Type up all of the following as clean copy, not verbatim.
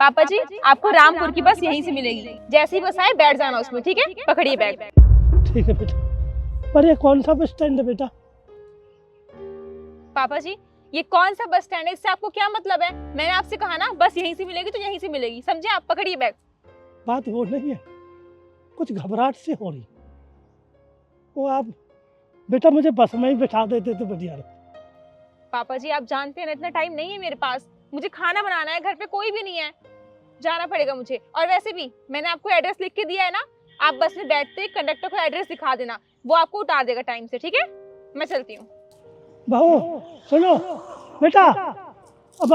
पापा जी आपको रामपुर की बस यहीं से मिलेगी, जैसी बस आए बैठ जाना उसमें, ठीक है? पकड़िए बैग। ठीक है बेटा। पर ये कौन सा बस स्टैंड है बेटा? पापा जी ये कौन सा बस स्टैंड है, इससे आपको क्या मतलब है? मैंने आपसे कहा ना बस यहीं से मिलेगी तो यहीं से मिलेगी, समझे आप? पकड़िए बैग। बात वो नहीं है, कुछ घबराहट सी हो रही। वो आप बेटा मुझे बस में ही बैठा देते तो बढ़िया रहता। पापा जी आप जानते हैं ना इतना टाइम नहीं है मेरे पास, मुझे खाना बनाना है, घर पे कोई भी नहीं है, जाना पड़ेगा मुझे। और वैसे भी मैंने आपको एड्रेस लिख के दिया है ना, आप बस में बैठते कंडक्टर को एड्रेस दिखा देना, वो आपको उतार देगा टाइम से, ठीक है? मैं चलती हूँ। बहू सुनो बेटा, अब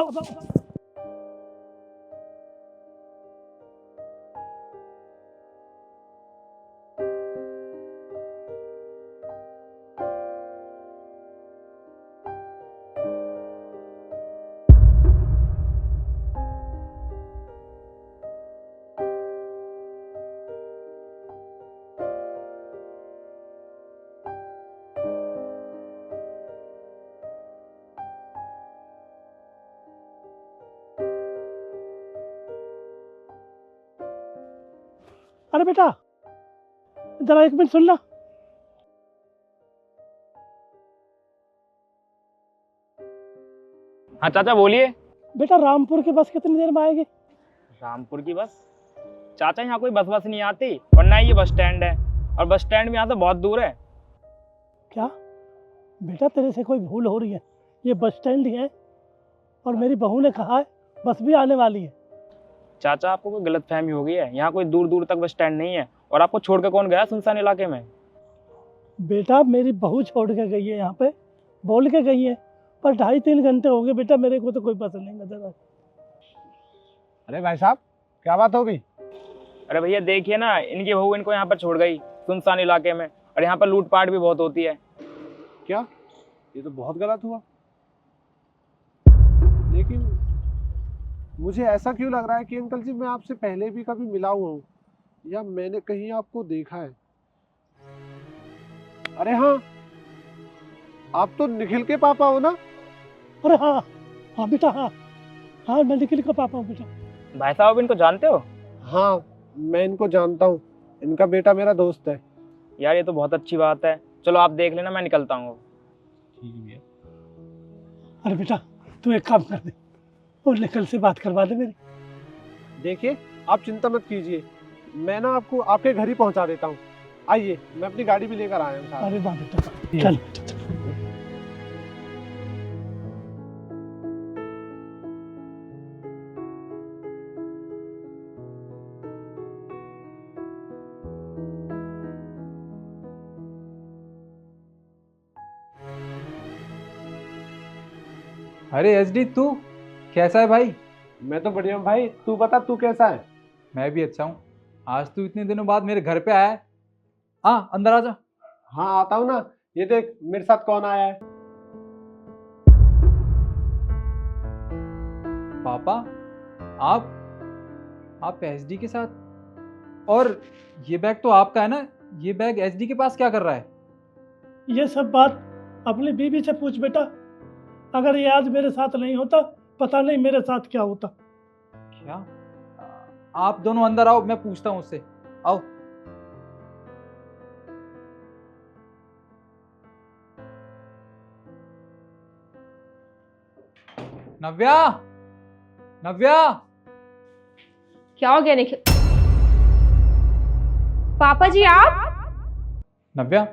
अरे बेटा जरा एक मिनट सुनना। हाँ चाचा बोलिए। बेटा रामपुर की बस कितनी देर में आएगी? रामपुर की बस? चाचा यहाँ कोई बस नहीं आती, और ना ये बस स्टैंड है, और बस स्टैंड भी यहाँ से बहुत दूर है। क्या बेटा तेरे से कोई भूल हो रही है, ये बस स्टैंड ही है और मेरी बहू ने कहा है बस भी आने वाली है। चाचा आपको कोई गलतफहमी हो गई है, यहाँ कोई दूर दूर तक बस स्टैंड नहीं है, और आपको छोड़ के कौन गया सुनसान इलाके में? बेटा मेरी बहू छोड़ के गई है, यहाँ पे बोल के गई है, पर 2.5-3 घंटे हो गए बेटा, मेरे को तो कोई पता नहीं नजर आ। अरे भाई साहब क्या बात हो गई? अरे भैया देखिए ना, इनकी बहू इनको यहाँ पर छोड़ गई सुनसान इलाके में, और यहाँ पर लूटपाट भी बहुत होती है। क्या? ये तो बहुत गलत हुआ। लेकिन मुझे ऐसा क्यों लग रहा है कि अंकल जी मैं आपसे पहले भी कभी मिला हुआ हूँ, या मैंने कहीं आपको देखा है। अरे हाँ, आप तो निखिल के पापा हो ना? अरे हाँ हाँ बेटा, हाँ हाँ मैं निखिल का पापा हूँ बेटा। भाई साहब इनको जानते हो? हाँ मैं इनको जानता हूँ, इनका बेटा मेरा दोस्त है। यार ये तो बहुत अच्छी बात है, चलो आप देख लेना, मैं निकलता हूँ। ठीक है। अरे बेटा तू एक काम कर दे और निखिल से बात करवा दे मेरी। देखिए आप चिंता मत कीजिए, मैं ना आपको आपके घर ही पहुंचा देता हूँ। आइए मैं अपनी गाड़ी भी लेकर आया हूँ साथ। अरे वाह बेटा, चल बेटा चल। अरे एसडी तू कैसा है भाई? मैं तो बढ़िया हूँ भाई, तू बता तू कैसा है? मैं भी अच्छा हूँ। आज तू इतने दिनों बाद मेरे घर पे आया है। हाँ अंदर आ जा। हाँ आता हूँ ना, ये देख मेरे साथ कौन आया है। पापा आप एसडी के साथ? और ये बैग तो आपका है ना, ये बैग एसडी के पास क्या कर रहा है? ये सब बात अपनी बीवी से पूछ बेटा, अगर ये आज मेरे साथ नहीं होता पता नहीं मेरे साथ क्या होता। क्या? आप दोनों अंदर आओ, मैं पूछता हूँ उससे। आओ। नव्या, नव्या। क्या हो गया निखिल? पापा जी आप? नव्या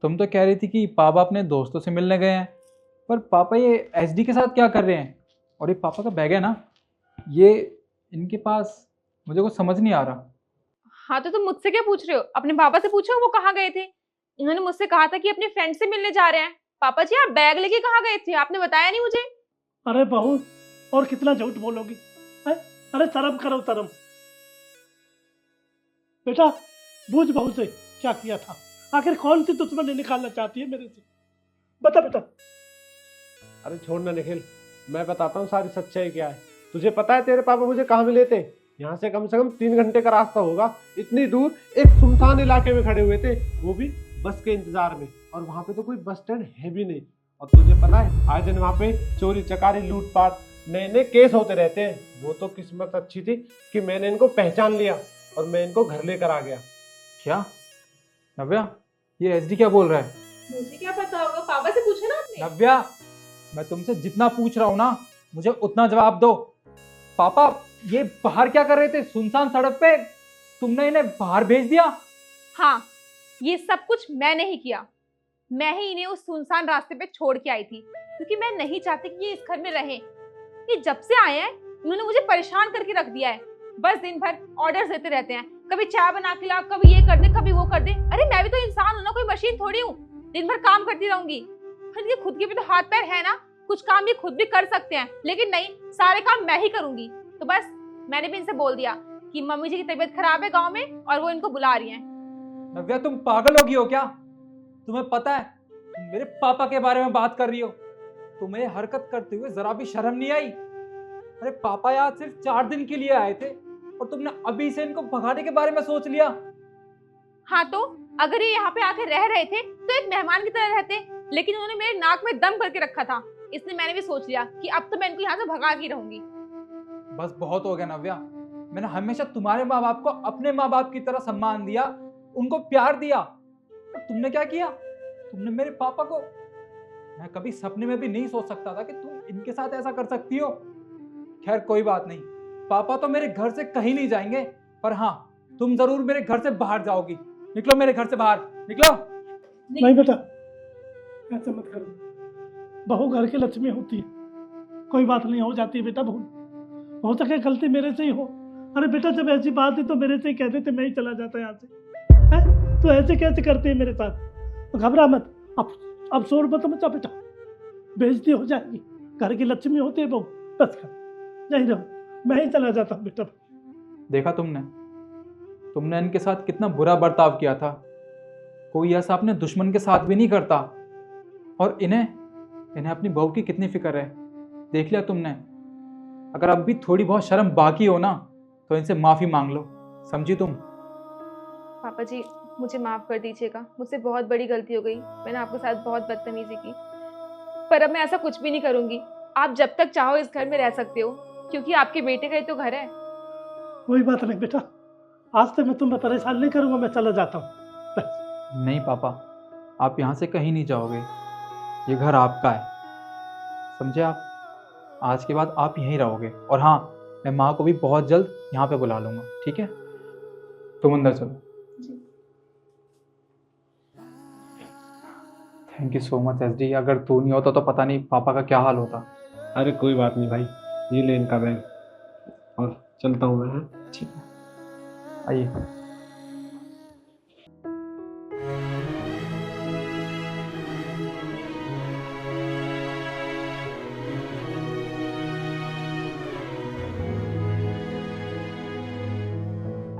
तुम तो कह रही थी कि पापा अपने दोस्तों से मिलने गए हैं, पर पापा ये एसडी के साथ क्या कर रहे हैं? और ये पापा का बैग है ना, ये इनके पास मुझे कुछ समझ नहीं आ रहा। हाँ तो तुम मुझसे क्या पूछ रहे हो? अपने पापा से पूछो वो कहाँ गए थे। इन्होंने मुझसे कहा था कि अपने फ्रेंड से मिलने जा रहे हैं। पापा जी आप बैग लेके कहाँ गए थे? आपने बताया नहीं मुझे। अरे बहू और कितना झूठ बोलोगी है? अरे शर्म करो शर्म। बेटा बूझ बहू से क्या किया था, आखिर कौन सी दुश्मनी निकालना चाहती है मेरे से, बता बेटा। अरे छोड़ ना निखिल, मैं बताता हूँ सारी सच्चाई क्या है। तुझे पता है तेरे पापा मुझे कहाँ मिले थे? यहाँ से कम 3 घंटे का रास्ता होगा, इतनी दूर एक सुनसान इलाके में खड़े हुए थे, वो भी बस के इंतजार में, और वहाँ पे तो कोई बस स्टैंड है भी नहीं। और तुझे पता है आए दिन वहाँ पे चोरी चकारी लूटपाट नए नए केस होते रहते हैं। वो तो किस्मत अच्छी थी कि मैंने इनको पहचान लिया और मैं इनको घर लेकर आ गया। क्या नव्या, ये एसडी क्या बोल रहा है? मुझे क्या पता होगा, पापा से पूछा ना आपने। नव्या, मैं तुमसे जितना पूछ रहा हूँ ना, मुझे उतना जवाब दो। पापा ये बाहर क्या कर रहे थे सुनसान सड़क पे? तुमने इन्हें बाहर भेज दिया? हाँ, ये सब कुछ मैंने ही किया। मैं ही इन्हें उस सुनसान रास्ते पे छोड़ के आई थी, क्योंकि मैं नहीं चाहती कि ये इस घर में रहें। ये जब से आए हैं उन्होंने मुझे परेशान करके रख दिया है। बस दिन भर ऑर्डर्स देते रहते हैं, कभी चाय बना के ला, कभी ये कर दे, कभी वो कर दे। अरे मैं भी तो इंसान हूं ना, कोई मशीन थोड़ी हूँ। दिन भर काम करती रहूंगी। ये खुद के भी तो हाथ पैर है ना, कुछ काम ये खुद भी कर सकते हैं, लेकिन नहीं, सारे काम मैं ही करूंगी। तो बस मैंने भी इनसे बोल दिया कि मम्मी जी की तबीयत खराब है गाँव में और वो इनको बुला रही है। नव्या तुम पागल हो गई हो क्या? तुम्हें पता है तुम मेरे पापा के बारे में बात कर रही हो? तुम्हें ये हरकत करते हुए जरा भी शर्म नहीं आई? अरे पापा यहाँ सिर्फ 4 दिन के लिए आए थे और तुमने अभी से इनको भगाने के बारे में सोच लिया। हाँ तो अगर ये यहाँ पे आके रह रहे थे तो एक मेहमान की तरह रहते, लेकिन उन्होंने मेरे नाक में दम करके रखा था, इसलिए मैंने भी सोच लिया कि अब तो मैं इनको यहाँ से भगा के रहूंगी। बस बहुत हो गया नव्या, मैंने हमेशा तुम्हारे माँ बाप को अपने माँ बाप की तरह सम्मान दिया, उनको प्यार दिया। और तुमने क्या किया? तुमने मेरे पापा को, मैं कभी सपने में भी नहीं सोच सकता था कि तुम इनके साथ ऐसा कर सकती हो। खैर कोई बात नहीं, पापा तो मेरे घर से कहीं नहीं जाएंगे, पर हाँ तुम जरूर मेरे घर से बाहर जाओगी। निकलो मेरे घर से बाहर, निकलो। नहीं बेटा, ऐसा मत करो। बहू घर की लक्ष्मी होती है। कोई बात नहीं, हो जाती है बेटा। बहू हो सके गलती मेरे से ही हो। अरे बेटा जब ऐसी बात है तो मेरे से ही कह देते, मैं ही चला जाता यहाँ से। है तो ऐसे कैसे करते हैं मेरे साथ? घबरा मत, अब शोर मत मचा बेटा, बेइज्जती हो जाएगी। घर की लक्ष्मी होती है बहू। बस कर, यहीं रहो, मैं ही चला जाता हूँ बेटा। देखा तुमने इनके साथ कितना बुरा बर्ताव किया था। कोई ऐसा अपने दुश्मन के साथ भी नहीं करता। और इन्हें अपनी बहू की कितनी फिक्र है, देख लिया तुमने। अगर अब भी थोड़ी बहुत शर्म बाकी हो ना तो इनसे माफी मांग लो, समझी तुम? पापा जी मुझे माफ कर दीजिएगा, मुझसे बहुत बड़ी गलती हो गई। मैंने आपके साथ बहुत बदतमीजी की, पर अब मैं ऐसा कुछ भी नहीं करूंगी। आप जब तक चाहो इस घर में रह सकते हो, क्योंकि आपके बेटे का ही तो घर है। कोई बात नहीं बेटा, आज से मैं तुम्हें परेशान नहीं करूंगा, मैं चला जाता हूँ बस। नहीं पापा, आप यहाँ से कहीं नहीं जाओगे, ये घर आपका है, समझे आप? आज के बाद आप यहीं रहोगे। और हाँ, मैं माँ को भी बहुत जल्द यहाँ पे बुला लूँगा, ठीक है? तुम अंदर चलो। Thank you so much SD, अगर तू नहीं होता तो पता नहीं पापा का क्या हाल होता। अरे कोई बात नहीं भाई, ये ले इनका बैग और चलता हूँ मैं। ठीक है, आइए।